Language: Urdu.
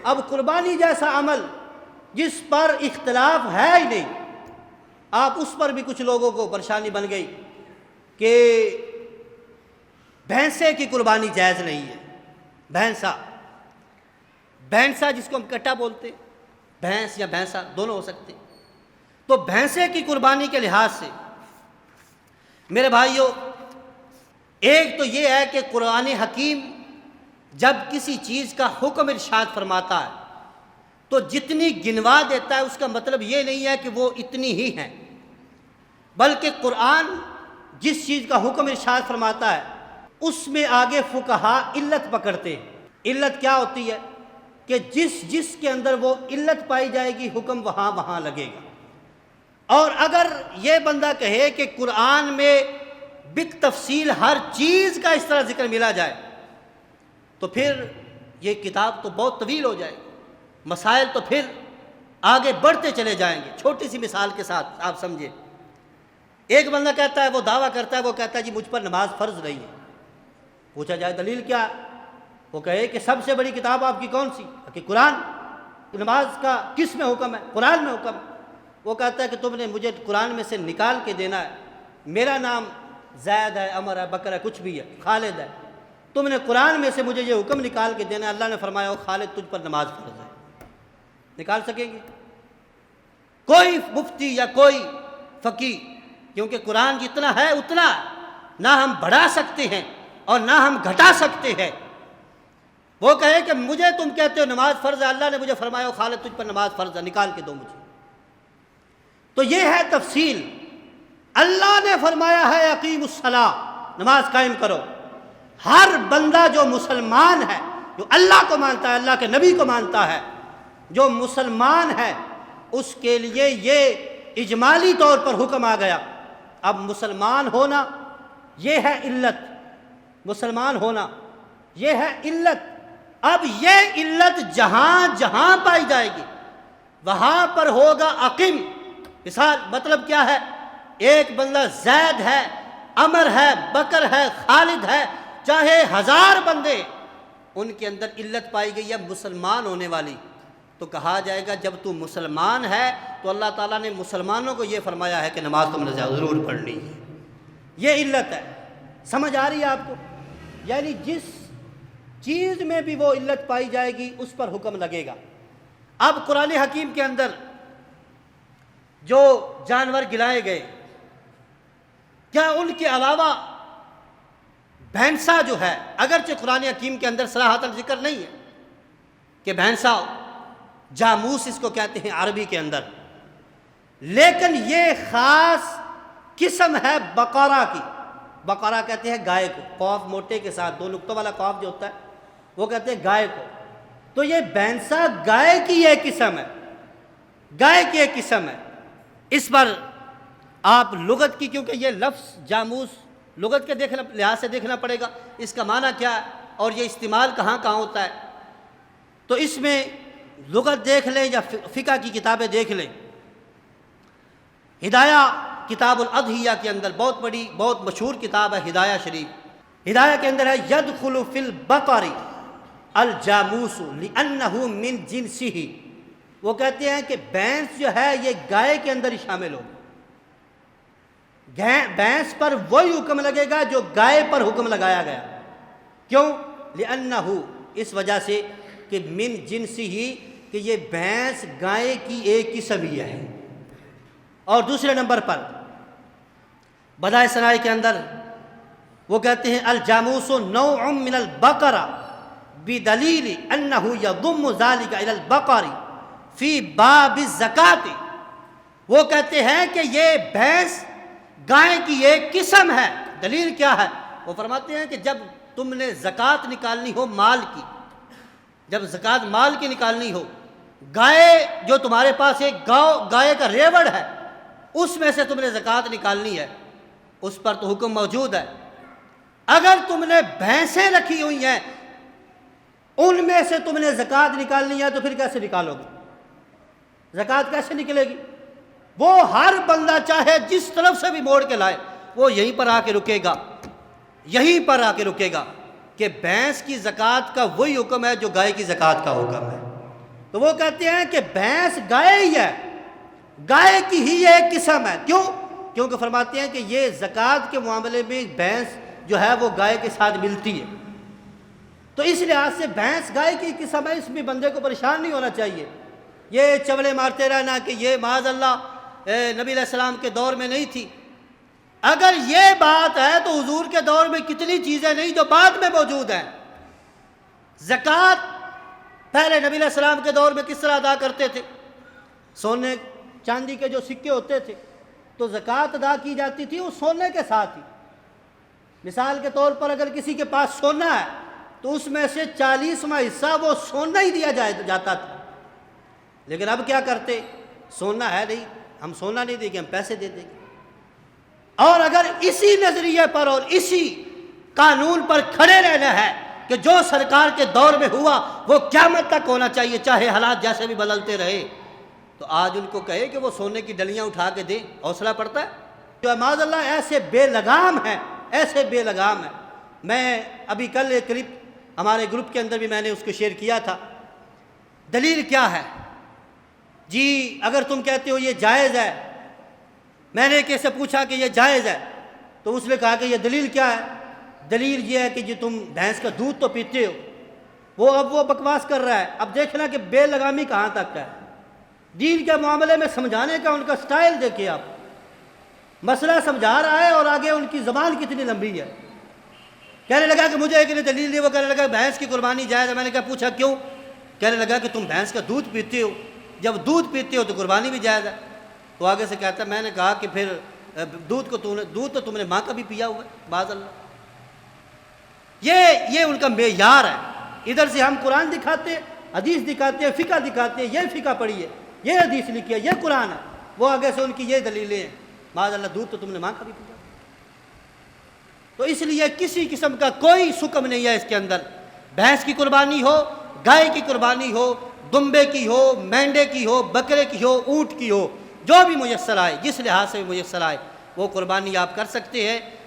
اب قربانی جیسا عمل جس پر اختلاف ہے ہی نہیں، آپ اس پر بھی کچھ لوگوں کو پریشانی بن گئی کہ بھینسے کی قربانی جائز نہیں ہے۔ بھینسا جس کو ہم کٹا بولتے، بھینس یا بھینسا دونوں ہو سکتے، تو بھینسے کی قربانی کے لحاظ سے میرے بھائیوں، ایک تو یہ ہے کہ قرآن حکیم جب کسی چیز کا حکم ارشاد فرماتا ہے تو جتنی گنوا دیتا ہے اس کا مطلب یہ نہیں ہے کہ وہ اتنی ہی ہیں، بلکہ قرآن جس چیز کا حکم ارشاد فرماتا ہے اس میں آگے فقہا علت پکڑتے ہیں۔ علت کیا ہوتی ہے کہ جس کے اندر وہ علت پائی جائے گی حکم وہاں لگے گا۔ اور اگر یہ بندہ کہے کہ قرآن میں بالتفصیل ہر چیز کا اس طرح ذکر ملا جائے تو پھر یہ کتاب تو بہت طویل ہو جائے گی، مسائل تو پھر آگے بڑھتے چلے جائیں گے۔ چھوٹی سی مثال کے ساتھ آپ سمجھیں، ایک بندہ کہتا ہے، وہ دعویٰ کرتا ہے، وہ کہتا ہے جی مجھ پر نماز فرض نہیں ہے۔ پوچھا جائے دلیل کیا؟ وہ کہے کہ سب سے بڑی کتاب آپ کی کون سی؟ کہ قرآن۔ نماز کا کس میں حکم ہے؟ قرآن میں حکم ہے۔ وہ کہتا ہے کہ تم نے مجھے قرآن میں سے نکال کے دینا ہے، میرا نام زید ہے، عمر ہے، بکر ہے، کچھ بھی ہے، خالد ہے، تم نے قرآن میں سے مجھے یہ حکم نکال کے دینا ہے، اللہ نے فرمایا ہو خالد تجھ پر نماز فرض ہے۔ نکال سکیں گے کوئی مفتی یا کوئی فقی؟ کیونکہ قرآن جتنا ہے اتنا نہ ہم بڑھا سکتے ہیں اور نہ ہم گھٹا سکتے ہیں۔ وہ کہے کہ مجھے تم کہتے ہو نماز فرض ہے، اللہ نے مجھے فرمایا ہو خالد تجھ پر نماز فرض ہے، نکال کے دو مجھے۔ تو یہ ہے تفصیل۔ اللہ نے فرمایا ہے اقیم الصلاۃ، نماز قائم کرو۔ ہر بندہ جو مسلمان ہے، جو اللہ کو مانتا ہے، اللہ کے نبی کو مانتا ہے، جو مسلمان ہے، اس کے لیے یہ اجمالی طور پر حکم آ گیا۔ اب مسلمان ہونا یہ ہے علت، مسلمان ہونا یہ ہے علت۔ اب یہ علت جہاں جہاں پائی جائے گی وہاں پر ہوگا اقیم۔ مثال مطلب کیا ہے؟ ایک بندہ زید ہے، عمر ہے، بکر ہے، خالد ہے، چاہے 1000 بندے، ان کے اندر علت پائی گئی ہے مسلمان ہونے والی، تو کہا جائے گا جب تو مسلمان ہے تو اللہ تعالیٰ نے مسلمانوں کو یہ فرمایا ہے کہ نماز تم نے ضرور پڑھنی ہے۔ یہ علت ہے۔ سمجھ آ رہی ہے آپ کو؟ یعنی جس چیز میں بھی وہ علت پائی جائے گی اس پر حکم لگے گا۔ اب قرآن حکیم کے اندر جو جانور گلائے گئے، کیا ان کے علاوہ بھینسا جو ہے، اگرچہ قرآن حکیم کے اندر صراحتاً ذکر نہیں ہے کہ بھینسا، جاموس اس کو کہتے ہیں عربی کے اندر، لیکن یہ خاص قسم ہے بقرہ کی۔ بقرہ کہتے ہیں گائے کو، قاف موٹے کے ساتھ 2 نقطوں والا قاف جو ہوتا ہے وہ کہتے ہیں گائے کو۔ تو یہ بھینسا گائے کی ایک قسم ہے، گائے کی ایک قسم ہے۔ اس پر آپ لغت کی، کیونکہ یہ لفظ جاموس لغت کے لحاظ سے دیکھنا پڑے گا اس کا معنی کیا ہے اور یہ استعمال کہاں کہاں ہوتا ہے، تو اس میں لغت دیکھ لیں یا فقہ کی کتابیں دیکھ لیں۔ ہدایہ کتاب الاضحیہ کے اندر بہت بڑی بہت مشہور کتاب ہے ہدایہ شریف۔ ہدایہ کے اندر ہے یدخل فی البقر الجاموس لأنہ من جنسہ، وہ کہتے ہیں کہ بھینس جو ہے یہ گائے کے اندر ہی شامل ہوگی۔ بھینس پر وہی حکم لگے گا جو گائے پر حکم لگایا گیا۔ کیوں؟ لأنہ، اس وجہ سے کہ من جنسہ، کہ یہ بھینس گائے کی ایک قسم ہی ہے۔ اور دوسرے نمبر پر بدائع ثنائی کے اندر وہ کہتے ہیں الجاموس نوع من البقرہ بدلیل انہ یضم ذلک الی البقر فی باب الزکوۃ، وہ کہتے ہیں کہ یہ بھینس گائے کی ایک قسم ہے۔ دلیل کیا ہے؟ وہ فرماتے ہیں کہ جب تم نے زکوٰۃ نکالنی ہو مال کی، جب زکوٰۃ مال کی نکالنی ہو، گائے جو تمہارے پاس ایک گائے کا ریوڑ ہے اس میں سے تم نے زکوٰۃ نکالنی ہے، اس پر تو حکم موجود ہے۔ اگر تم نے بھینسیں رکھی ہوئی ہیں ان میں سے تم نے زکوٰۃ نکالنی ہے تو پھر کیسے نکالو گے؟ زکوٰۃ کیسے نکلے گی؟ وہ ہر بندہ چاہے جس طرف سے بھی موڑ کے لائے وہ یہیں پر آ کے رکے گا، یہیں پر آ کے رکے گا کہ بھینس کی زکوٰۃ کا وہی حکم ہے جو گائے کی زکوٰۃ کا حکم ہے۔ تو وہ کہتے ہیں کہ بھینس گائے ہی ہے، گائے کی ہی ایک قسم ہے۔ کیوں؟ کیونکہ فرماتے ہیں کہ یہ زکوٰۃ کے معاملے میں بھینس جو ہے وہ گائے کے ساتھ ملتی ہے، تو اس لحاظ سے بھینس گائے کی قسم ہے، اس میں بندے کو پریشان نہیں ہونا چاہیے۔ یہ چولے مارتے رہنا کہ یہ معاذ اللہ نبی علیہ السلام کے دور میں نہیں تھی، اگر یہ بات ہے تو حضور کے دور میں کتنی چیزیں نہیں جو بعد میں موجود ہیں۔ زکوٰۃ پہلے نبی علیہ السلام کے دور میں کس طرح ادا کرتے تھے؟ سونے چاندی کے جو سکے ہوتے تھے تو زکوٰۃ ادا کی جاتی تھی وہ سونے کے ساتھ ہی۔ مثال کے طور پر اگر کسی کے پاس سونا ہے تو اس میں سے 40واں حصہ وہ سونا ہی دیا جاتا تھا۔ لیکن اب کیا کرتے؟ سونا ہے نہیں، ہم سونا نہیں دیں گے، ہم پیسے دے دیں گے۔ اور اگر اسی نظریے پر اور اسی قانون پر کھڑے رہنا ہے کہ جو سرکار کے دور میں ہوا وہ قیامت تک ہونا چاہیے، چاہے حالات جیسے بھی بدلتے رہے، تو آج ان کو کہے کہ وہ سونے کی ڈلیاں اٹھا کے دیں، حوصلہ پڑتا ہے؟ جو معاذ اللہ ایسے بے لگام ہیں، ایسے بے لگام ہیں۔ میں ابھی کل ایک کلپ ہمارے گروپ کے اندر بھی میں نے اس کو شیئر کیا تھا۔ دلیل کیا ہے؟ جی اگر تم کہتے ہو یہ جائز ہے، میں نے کیسے پوچھا کہ یہ جائز ہے تو اس نے کہا کہ یہ دلیل کیا ہے؟ دلیل یہ ہے کہ جی تم بھینس کا دودھ تو پیتے ہو۔ وہ بکواس کر رہا ہے۔ اب دیکھنا کہ بے لگامی کہاں تک ہے۔ دین کے معاملے میں سمجھانے کا ان کا سٹائل دیکھیں آپ، مسئلہ سمجھا رہا ہے اور آگے ان کی زبان کتنی لمبی ہے۔ کہنے لگا کہ مجھے ایک نے دلیل دی، وہ کہنے لگا بھینس کی قربانی جائز ہے۔ میں نے کہا پوچھا کیوں؟ کہنے لگا کہ تم بھینس کا دودھ پیتے ہو، جب دودھ پیتے ہو تو قربانی بھی جائز ہے۔ تو آگے سے کہتا ہے میں نے کہا کہ پھر دودھ تو تم نے ماں کا بھی پیا ہوا ہے، معاذ اللہ۔ یہ ان کا معیار ہے۔ ادھر سے ہم قرآن دکھاتے، حدیث دکھاتے ہیں، فقہ دکھاتے ہیں، یہ فقہ پڑھی ہے، یہ حدیث لکھی ہے، یہ قرآن ہے، وہ آگے سے ان کی یہ دلیلیں ہیں، معاذ اللہ دودھ تو تم نے ماں کا بھی پیا۔ تو اس لیے کسی قسم کا کوئی حکم نہیں ہے اس کے اندر۔ بھینس کی قربانی ہو، گائے کی قربانی ہو، دمبے کی ہو، مینڈے کی ہو، بکرے کی ہو، اونٹ کی ہو، جو بھی میسر آئے، جس لحاظ سے بھی میسر آئے وہ قربانی آپ کر سکتے ہیں۔